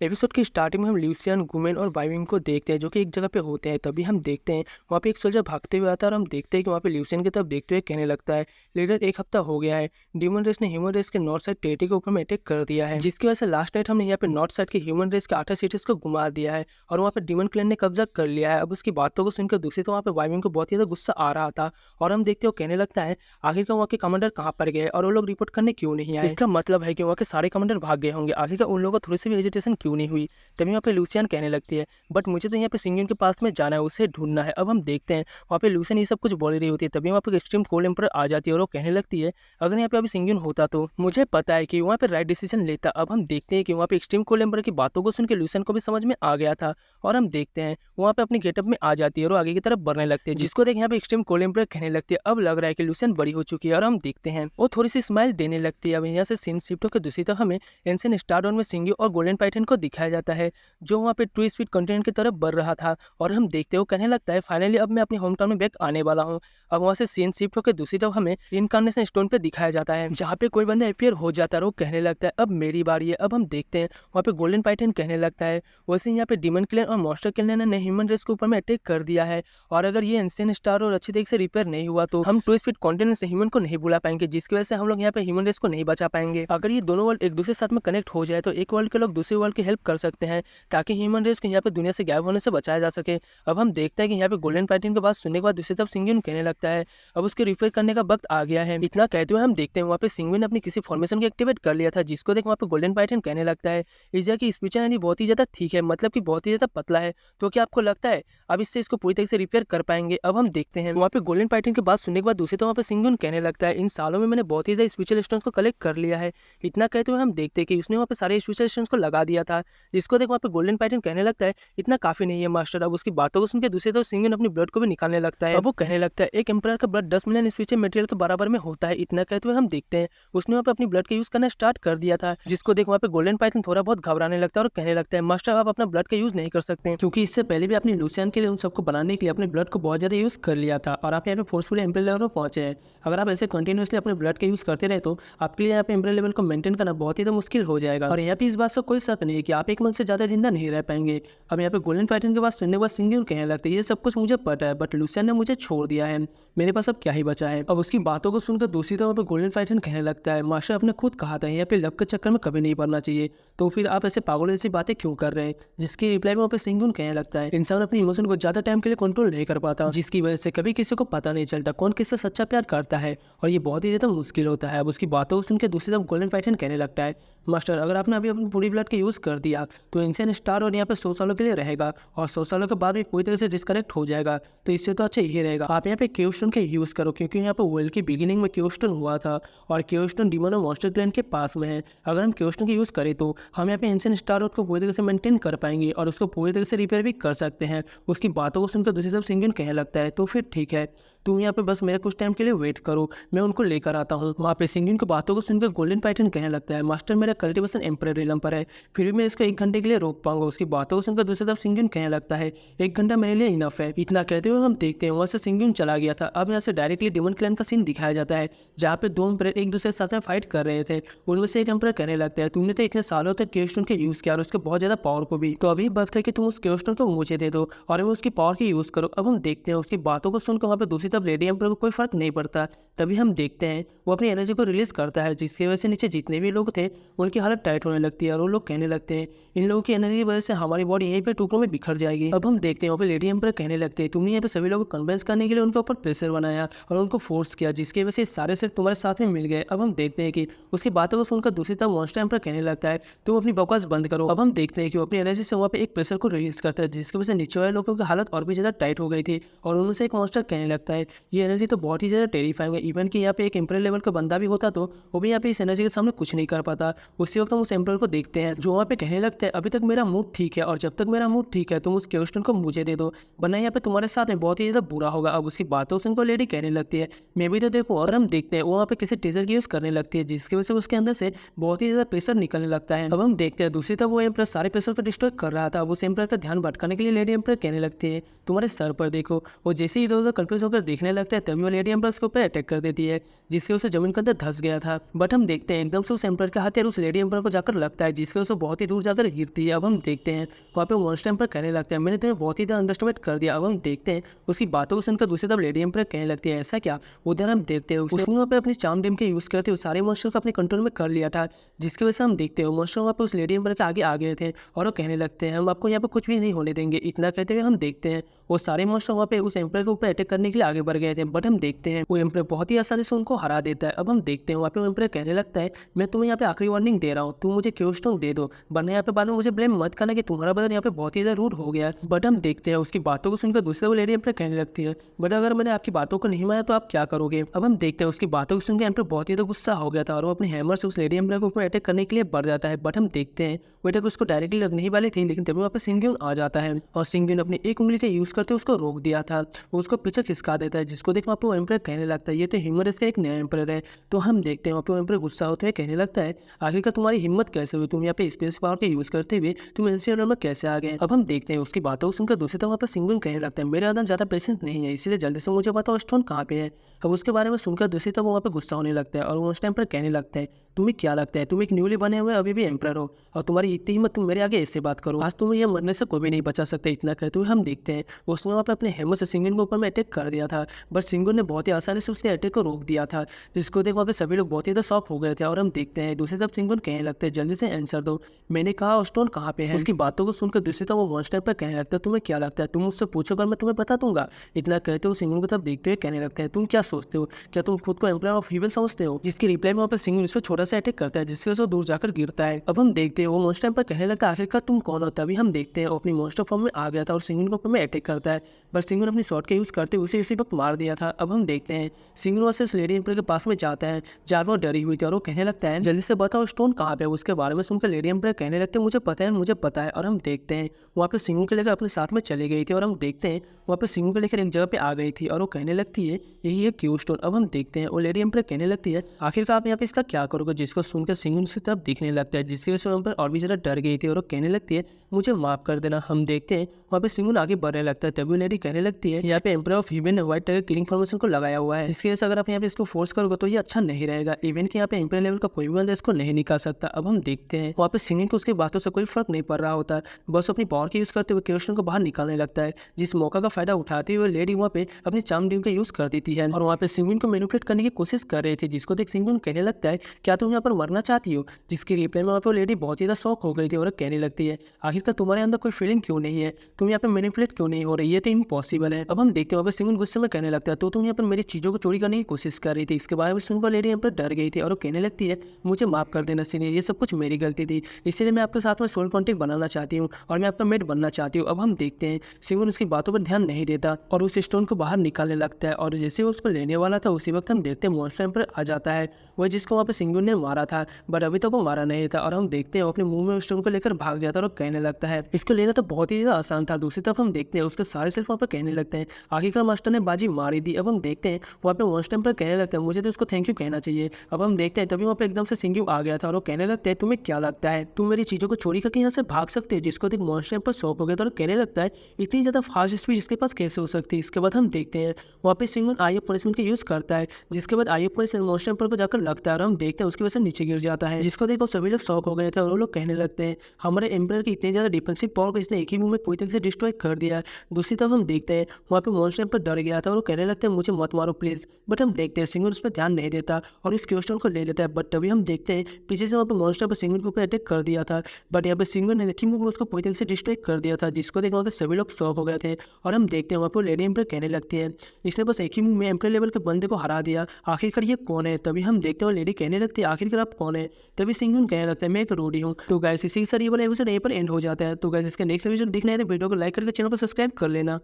Episode की starting में हम ल्यूसियन, गुमेन और वाइविंग को देखते हैं जो कि एक जगह पे होते हैं। तभी हम देखते हैं वहाँ पे एक सोल्जर भागते हुए आता है और हम देखते हैं कि वहाँ पे ल्यूसियन की तरफ देखते हुए कहने लगता है, लीडर एक हफ्ता हो गया है, डीमन रेस ने ह्यूमन रेस के नॉर्थ साइड टेरिटरी के ऊपर में अटैक कर दिया है, जिसकी वजह से लास्ट नाइट हमने यहाँ पे नॉर्थ साइड के ह्यूमन रेस के 8 सिटीज को घुमा दिया है और वहाँ पे डीमन क्लैन ने कब्जा कर लिया है। अब उसकी बातों को सुनकर दूसरी तो वहाँ पे वाइविंग को बहुत ही ज्यादा गुस्सा आ रहा था और हम देखते हो कहने लगता है आखिरकार वहाँ के कमांडर कहाँ पर गए और वो लोग रिपोर्ट करने क्यों नहीं आए। इसका मतलब है कि वहाँ के सारे कमांडर भाग गए होंगे, आखिरकार उन लोगों को थोड़ी सी भी हेजिटेशन क्यों नहीं हुई। तभी वहाँ पे लूसियन कहने लगती है, बट मुझे तो यहाँ पे सिंगियन के पास में जाना है, उसे ढूंढना है। अब हम देखते हैं वहाँ पे लूसियन ये सब कुछ बोल रही होती है। तभी वहाँ पे एक्सट्रीम कोल्ड एम्पर आ जाती है और वो कहने लगती है, अगर यहाँ पे अभी सिंगियन होता तो मुझे पता है कि वहाँ पे राइट डिसीजन लेता। अब हम देखते हैं कि वहाँ पे एक्सट्रीम कोल्ड एम्पर की बातों को सुन के लूसियन को भी समझ में आ गया था और हम देखते हैं वहाँ पे अपनी गेटअप में आ जाती है और वो आगे की तरफ बढ़ने लगते हैं, जिसको देख यहाँ पे एक्सट्रीम कोल्ड एम्पर कहने लगती है, अब लग रहा है कि लूसियन बड़ी हो चुकी है। और हम देखते हैं वो थोड़ी सी स्माइल देने लगती है। अब यहाँ से सीन शिफ्ट होकर दूसरी तरफ हमें एंशिएंट स्टारडॉन में सिंगियो और गोल्डन पाइथन को दिखाया जाता है जो वहाँ पे ट्रू स्पीड कंटिनेंट की तरफ बढ़ रहा था और हम देखते हो कहने लगता है, फाइनली अब मैं अपने होम टाउन में बैक आने वाला हूँ। अब वहाँ से सीन शिफ्ट होकर दूसरी तरफ हमें इनकार्नेशन स्टोन पे दिखाया जाता है जहाँ पे कोई बंदा अपियर हो जाता है और वो कहने लगता है अब मेरी बारी है। अब हम देखते हैं वहाँ पे गोल्डन पाइथन कहने लगता है, वैसे यहाँ पे डीमन क्लैन और मॉन्स्टर क्लैन ने ह्यूमन रेस के ऊपर में अटैक कर दिया है और अगर ये एंशिएंट स्टार और अच्छी तरीके से रिपेयर नहीं हुआ तो हम ट्रू स्पीड कॉन्टिनेंट से ह्यूमन को नहीं बुला पाएंगे, जिसकी वजह से हम लोग यहाँ पे ह्यूमन रेस को नहीं बचा पाएंगे। अगर ये दोनों वर्ल्ड एक दूसरे साथ में कनेक्ट हो जाए तो एक वर्ल्ड के लोग दूसरे वर्ल्ड की हेल्प कर सकते हैं ताकि ह्यूमन रेस को यहाँ पे दुनिया से गायब होने से बचाया जा सके। अब हम देखते हैं कि यहाँ पे गोल्डन पाइथन के बात सुनने के बाद दूसरी तरफ सिंगियन कहने लगता है, अब उसके रिपेयर करने का वक्त आ गया है। इतना कहते हुए हम देखते हैं वहाँ पे सिंगियन ने अपनी किसी फॉर्मेशन को एक्टिवेट कर लिया था, जिसको देख वहाँ पे गोल्डन पाइथन कहने लगता है, इस की स्पीचर यानी बहुत ही ज्यादा ठीक है, मतलब कि बहुत ही ज्यादा पतला है, तो क्या आपको लगता है अब इससे इसको पूरी तरीके से रिपेयर कर पाएंगे। अब हम देखते हैं वहाँ पे गोल्डन पाइथन की बात सुनने के बाद दूसरे तो वहाँ पे सिंगियन कहने लगता है, इन सालों में मैंने बहुत ही ज्यादा स्पेशल स्टोन्स को कलेक्ट कर लिया है। इतना कहते हुए हम देखते हैं कि उसने वहाँ पे सारे स्पेशल स्टोन्स को लगा दिया था, जिसको देख वहाँ पे गोल्डन पाइथन कहने लगता है, इतना काफी नहीं है मास्टर। अब उसकी बातों को सुनकर दूसरी तरफ सिंगियन अपनी ब्लड को भी निकालने लगता है। अब वो कहने लगता है, एक एम्परर का ब्लड 10 मिलियन स्पेशल मटेरियल के बराबर में होता है। इतना कहते हुए हम देखते हैं उसने वहाँ पे अपनी ब्लड का यूज करना स्टार्ट कर दिया था, जिसको देख वहाँ पे गोल्डन पाइथन थोड़ा बहुत घबराने लगता है और कहने लगता है, मास्टर आप अपना ब्लड का यूज नहीं कर सकते क्योंकि इससे पहले भी अपनी लूसियन के लिए उन सबको बनाने के लिए अपने ब्लड को बहुत ज्यादा यूज कर लिया था और आप यहाँ पे फोर्सफुली एम्पर लेवल पर पहुंचे हैं। अगर आप ऐसे कंटिन्यूसली अपने ब्लड का यूज करते रहे तो आपके लिए यहाँ पे एम्पर लेवल को मेंटेन करना बहुत ही तो मुश्किल हो जाएगा और यहाँ पे इस बात से कोई शक नहीं है कि आप एक मंथ से ज्यादा जिंदा नहीं रह पाएंगे। अब यहाँ पे गोल्डन पाइथन के बाद सुनने के बाद सिंगियन कहने लगता है, ये सब कुछ मुझे पता है बट लूसियन ने मुझे छोड़ दिया है, मेरे पास अब क्या ही बचा है। अब उसकी बातों को सुनकर दूसरी तरफ पे गोल्डन पाइथन कहने लगता है, मास्टर आपने खुद कहा था यहाँ पे लव के चक्कर में कभी नहीं पड़ना चाहिए, तो फिर आप ऐसे पागल जैसी बातें क्यों कर रहे हैं। जिसकी रिप्लाई में वहाँ पे सिंगियन कहने लगता है, इंसान अपनी इमोशन को ज्यादा टाइम के लिए कंट्रोल नहीं कर पाता, जिसकी वजह से कभी किसी को पता नहीं चलता कौन किससे सच्चा प्यार करता है और ये बहुत ही ज्यादा मुश्किल होता है। अब उसकी बातों को सुनकर दूसरी तरफ गोल्डन पाइथन कहने लगता है, मास्टर अगर आपने अभी अपनी पूरी ब्लड का यूज कर दिया तो एंशिएंट स्टार और यहाँ पे 100 सालों के लिए रहेगा और 100 सालों के बाद भी पूरी तरह से डिस्कनेक्ट हो जाएगा, तो इससे तो अच्छा यही रहेगा आप यहाँ पे क्योस्टोन का यूज करो, क्योंकि यहाँ पे वर्ल्ड की बिगिनिंग में क्योस्टोन हुआ था और क्योस्टोन डीमन और मॉन्स्टर क्लैन के पास में है। अगर हम क्योस्टोन का यूज करें तो हम यहाँ पे एंशिएंट स्टार को पूरी तरह से मेंटेन कर पाएंगे और उसको पूरी तरह से रिपेयर भी कर सकते हैं। उसकी बातों को सुनकर दूसरी तरफ सिंगियन कहने लगता है, तो फिर ठीक है, तुम यहाँ पे बस मेरे कुछ टाइम के लिए वेट करो, मैं उनको लेकर आता हूँ। वहाँ पे सिंगियन की बातों को सुनकर गोल्डन पाइथन कहने लगता है, मास्टर मेरा कल्टीवेशन एम्परर रिलम पर है, फिर भी मैं इसको 1 घंटे के लिए रोक पाऊंगा। उसकी बातों को सुनकर दूसरी तरफ सिंगियन कहने लगता है, 1 घंटा मेरे लिए इनफ है। इतना कहते हुए हम देखते हैं वहाँ से सिंगियन चला गया था। अब यहाँ से डायरेक्टली डीमन क्लैन का सीन दिखाया जाता है जहाँ पे 2 एम्परर एक दूसरे के साथ में फाइट कर रहे थे। उनमें से एक एम्परर कहने लगता है, तुमने तो इतने सालों तक क्योस्टोन के यूज किया और उसके बहुत ज्यादा पावर को भी, तो अभी वक्त है कि तुम उस क्योस्टोन को मुझे दे दो और मैं उसकी पावर की यूज करो। अब हम देखते हैं उसकी बातों को सुनकर वहाँ पे दूसरी तरफ लेडी एम्परर को कोई फर्क नहीं पड़ता। तभी हम देखते हैं वो अपनी एनर्जी को रिलीज करता है, जिसकी वजह से नीचे जितने भी लोग थे उनकी हालत टाइट होने लगती है और वो लोग कहने लगते हैं, इन लोगों की एनर्जी की वजह से हमारी बॉडी यहीं पे टुकड़ों में बिखर जाएगी। अब हम देखते हैं वहाँ पे लेडी एम्परर कहने लगते हैं, तुमने यहाँ पे सभी लोगों को कन्विंस करने के लिए उनके ऊपर प्रेशर बनाया और उनको फोर्स किया, जिसकी वजह से सारे सेट तुम्हारे साथ में मिल गए। अब हम देखते हैं कि उसकी बातों को सुनकर दूसरी तरफ मॉन्स्टर एम्परर कहने लगता है, तुम अपनी बकवास बंद करो। अब हम देखते हैं कि वो अपनी एनर्जी से वहाँ पे एक प्रेशर को रिलीज करता है, जिसकी वजह से नीचे वाले लोगों की हालत और भी ज्यादा टाइट हो गई थी और उनमें से एक मॉन्स्टर कहने लगता है, ये एनर्जी तो बहुत ही ज्यादा टेरिफाइंग है, इवन कि यहाँ पे एक एम्परर लेवल का बंदा भी होता तो वो भी यहाँ पे इस एनर्जी के सामने कुछ नहीं कर पाता। उसी वक्त हम उस एम्परर को देखते हैं जो वहाँ पे कहने लगता है, अभी तक मेरा मूड ठीक है और जब तक मेरा मूड ठीक है तुम उस क्योस्टोन को मुझे दे दो, वरना यहाँ पे तुम्हारे साथ में बहुत ही ज्यादा बुरा होगा। अब उसकी बातों सुनकर लेडी कहने लगती है, मैं भी तो देखो। और हम देखते हैं वो वहाँ पे किसी टीजर की यूज करने लगती है, जिसकी वजह से उसके अंदर से बहुत ही ज्यादा प्रेशर निकलने लगता है। अब हम देखते हैं दूसरी तरफ वो एम्परर सारे प्रेशर को डिस्ट्रॉय कर रहा था। अब उस एम्परर का ध्यान भटकाने के लिए लेडी एम्परर कहने लगती है, तुम्हारे सर पर देखो। वो जैसे ही इधर उधर कंफ्यूज होकर देखने लगता है तभी वो लेडी एम्पर उसके ऊपर अटैक कर देती है, जिसके उसे जमीन के अंदर धंस गया था। बट हम देखते हैं एकदम से उस एम्पर का हथियार उस लेडी एम्पर को जाकर लगता है, जिसके उसे बहुत ही दूर जाकर गिरती है। अब हम देखते हैं वहाँ पे मॉन्स्टर एम्पर कहने लगता है मैंने तुम्हें बहुत ही ज़्यादा अंडरस्टिमेट कर दिया। अब हम देखते हैं उसकी बातों को सुनकर दूसरी तरफ लेडी एम्पर कहने लगती है ऐसा क्या। उधर हम देखते हैं उसने वहाँ पे अपनी चार्म डेम के यूज़ करते हुए सारे मॉन्स्टर को अपने कंट्रोल में कर लिया था, जिसकी वजह से हम देखते हैं मॉन्स्टर वहाँ पे उस लेडी एम्पर के आगे आ गए थे और वो कहने लगते हैं हम आपको यहाँ पे कुछ भी नहीं होने देंगे। इतना कहते हुए हम देखते हैं वो सारे मॉन्स्टर वहाँ पे उस एम्पर के ऊपर अटैक करने के लिए आगे बढ़ गए थे। बट हम देखते हैं वो एम्पर बहुत ही आसानी से उनको हरा देता है। अब हम देखते हैं वहाँ पे वो एम्पर कहने लगता है मैं तुम्हें यहाँ पे आखिरी वार्निंग दे रहा हूँ, तुम मुझे क्यू स्टोन दे दो, वरना यहाँ पे बाद में मुझे ब्लेम मत करना कि तुम्हारा बदन यहाँ पे बहुत ही ज़्यादा रूड हो गया। बट हम देखते हैं उसकी बातों को सुनकर दूसरे वो लेडी एम्पर कहने लगती है बट अगर मैंने आपकी बातों को नहीं माना तो आप क्या करोगे। अब हम देखते हैं उसकी बातों को सुनकर एम्पर बहुत ही ज़्यादा गुस्सा हो गया था और वो अपने हैमर से उस लेडी एम्पर के ऊपर अटैक करने के लिए बढ़ जाता है। बट हम देखते हैं वो अटैक उसको डायरेक्टली लगने ही वाली थी, लेकिन तभी वहाँ पर सिंग्यून आ जाता है और सिंग्यून अपनी एक उंगली का यूज़ करते उसको रोक दिया था। वो उसको पीछे खिसका देता है, जिसको देख वहाँ पर वो एम्पर कहने लगता है ये तो ह्यूमरस का एक नया एम्पर है। तो हम देखते हैं वहाँ पर वो एम्पर गुस्सा होते हुए कहने लगता है आखिरकार तुम्हारी हिम्मत कैसे हुई, तुम यहाँ पे स्पेस पावर का यूज़ करते हुए तुम एनसीआर में कैसे आ गए। अब हम देखते हैं उसकी बातों को सुनकर दूसरी तरफ वहाँ पर सिंग्यून कहने लगता है मेरे अंदर ज़्यादा पेशेंस नहीं है, इसलिए जल्दी से मुझे बताओ स्टोन कहाँ पे है। अब उसके बारे में सुनकर दूसरी तरफ वहाँ पर गुस्सा होने लगता है और वो उस टाइम पर कहने लगता है तुम्हें क्या लगता है तुम एक न्यूली बने हुए अभी भी एम्पर हो और तुम्हारी इतनी हिम्मत तुम मेरे आगे ऐसे बात करो, आज तुम्हें यह मरने से कोई भी नहीं बचा सकता। इतना कहते हुए हम देखते हैं उसने वहाँ पर अपने हैमर से सिंगन के ऊपर में अटैक कर दिया था, बट सिंगन ने बहुत ही आसानी से उसके अटैक को रोक दिया था, जिसको देख वहाँ के सभी लोग बहुत ही ज़्यादा शॉक हो गए थे। और हम देखते हैं दूसरी तरफ सिंगन कहने लगते हैं जल्दी से आंसर दो, मैंने कहा स्टोन कहाँ पे है। उसकी बातों को सुनकर दूसरी तरफ वो मॉन्स्टर पर कहने लगता है तुम्हें क्या लगता है तुम मुझसे पूछोगे मैं तुम्हें बता दूंगा। इतना कहते हुए सिंगन को तब देखते हुए कहने लगता है तुम क्या सोचते हो, क्या तुम खुद को एम्पायर ऑफ हीवन समझते हो। जिसकी रिप्लाई में वहाँ पर सिंगन उस पर छोटा सा अटैक करता है, जिससे वो दूर जाकर गिरता है। अब हम देखते हैं वो मॉन्स्टर पर कहने लगता है आखिरकार तुम कौन हो। तभी हम देखते हैं वो अपनी मॉन्स्टर फॉर्म में आ गया था और सिंगन को ऊपर में अटैक करता है, बट सिंगन अपनी शॉट का यूज़ करते हुए उसे इसी वक्त मार दिया था। अब हम देखते हैं सिंगन वहाँ से उस लेडी एम्पर के पास में जाता है जहाँ वो डरी हुई थी और वो कहने लगता है जल्दी से बताओ स्टोन कहाँ पे है। उसके बारे में सुनकर लेडी एम्पर कहने लगते हैं मुझे पता है मुझे पता है। और हम देखते हैं वहाँ पे सिंगन को लेकर अपने साथ में चले गई थी और हम देखते हैं वहाँ पे सिंगन को लेकर एक जगह पे आ गई थी और वो कहने लगती है यही है क्यू स्टोन। अब हम देखते हैं वो लेडी एम्पर कहने लगती है आखिरकार आप यहाँ पे इसका क्या करोगे, जिसको सुनकर सिंगन उसकी तरफ दिखने लगता है, जिसकी वजह से वहाँ पर और भी ज़्यादा डर गई थी और वो कहने लगती है मुझे माफ़ कर देना। हम देखते हैं वहाँ पे सिंगन आगे बढ़ने लगता है, तभी लेडी कहने लगती है यहाँ पे एम्पर ऑफ हीवन ने व्हाइट टाइगर किलिंग फॉर्मेशन को लगाया हुआ है, इसकी वजह से अगर आप यहाँ पे इसको फोर्स करोगे तो ये अच्छा नहीं रहेगा, इवन कि यहाँ पे एम्पर लेवल का कोई भी बंदा इसको नहीं निकाल सकता। अब हम देखते हैं वहाँ पे सिंगन को उसकी बातों से कोई फर्क नहीं पड़ रहा होता, बस अपनी पावर का यूज़ करते हुए क्वेश्चन को बाहर निकालने लगता है, जिस मौका का फायदा उठाते हुए लेडी वहाँ पे अपनी चार्म ड्यूम का यूज़ कर देती है और वहाँ पे सिंगन को मैनिपुलेट करने की कोशिश कर रहे थे, जिसको देख सिंगन कहने लगता है क्या तुम यहाँ पर मरना चाहती हो। जिसकी रिप्लाई में वहाँ पे लेडी बहुत ही ज़्यादा शॉक हो गई थी और कहने लगती है आखिरकार तुम्हारे अंदर कोई फीलिंग क्यों नहीं है, तुम यहाँ पे मैनिपुलेट क्यों नहीं हो रही, ये तो इम्पॉसिबल है। अब हम देखते हैं वहाँ पे सिंगन गुस्से में कहने लगता है तो तुम यहाँ पर मेरी चीज़ों को चोरी करने की कोशिश कर रही थी। इसके बारे में सुनकर लेडी यहाँ पर डर गई थी और वो कहने लगती है मुझे माफ़ कर देना सीनियर, ये सब कुछ मेरी गलती थी, इसलिए मैं आपके साथ में सोल कॉन्टेक्ट बनाना चाहती हूँ और मैं आपका मेट बनना चाहती हूँ। अब हम देखते हैं सिंगन उसकी बातों पर ध्यान नहीं देता और उस स्टोन को बाहर निकालने लगता है और जैसे वो उसको लेने वाला था उसी वक्त हम देखते हैं मॉन्स्टर एम्पर आ जाता है, वह जिसको वहाँ पे सिंगन ने मारा था, बट अभी तक वो मारा नहीं था। और हम देखते हैं वो अपने मुंह में उस स्टोन को लेकर भाग जाता है और कहने लगता है इसको लेना तो बहुत ही ज़्यादा आसान था। दूसरी तरफ हम देखते हैं उसके सारे सेल्फ वहाँ पर कहने लगते हैं आखिरकार मास्टर ने बाजी मारी दी। अब हम देखते हैं वहाँ पे मॉन्स्टर एम्पर कहने लगता है मुझे तो उसको थैंक यू कहना चाहिए। अब हम देखते हैं तभी वहाँ पे एकदम से सिंगयू आ गया था और वो कहने लगता है तुम्हें क्या लगता है तुम मेरी चीज़ों को चोरी करके यहाँ से भाग सकते हो। जिसको देख मॉन्स्टर एम्पर शॉक हो गया था और कहने लगता है इतनी ज़्यादा फास्ट स्पीड इसके पास कैसे हो सकती है। इसके बाद हम देखते हैं वहाँ पे सिंगन आई पनिशमेंट का यूज़ करता है, जिसके बाद आई पनिशमेंट मॉन्स्टर एम्पर को जाकर लगता है और हम देखते हैं उसकी वजह से नीचे गिर जाता है, जिसको देखो सभी लोग शॉक हो गए थे और वो लोग कहने लगते हैं हमारे एम्पर की इतनी ज़्यादा डिफेंसिव पावर को इसने एक ही मूव में पूरी तरह से डिस्ट्रॉय कर दिया। दूसरी तरफ हम देखते हैं वहाँ पे मॉन्स्टर एम्पर डर गया था और वो कहने लगते हैं मुझे मत मारो प्लीज़, बट हम देखते हैं सिंगन उस पर ध्यान नहीं देता और इस क्वेश्चन को ले लेता है। बट तभी हम देखते हैं पीछे से वहाँ पे मॉन्स्टर पर सिंगन के ऊपर अटैक कर दिया था, बट यहाँ पे सिंगन ने एक ही मूव में उसको पूरी तरह से डिस्ट्रॉय कर दिया था, जिसको देख वहाँ के सभी लोग शॉक हो गए थे। और हम देखते हैं वहाँ पर लेडी एम्पर कहने लगती है इसने बस एक ही मूव में एम्पर लेवल के बंदे को हरा दिया, आखिरकार ये कौन है। तभी हम देखते हैं लेडी कहने लगती है आखिरकार आप कौन है। तभी सिंगन कहने लगता है मैं एक रोडी हूँ। तो गाइस इसी के साथ ये वाला एपिसोड यहीं पर एंड हो जाता है। तो गाइस इसका नेक्स्ट एपिसोड देखना है तो वीडियो को लाइक करके चैनल को सब्सक्राइब कर लेना।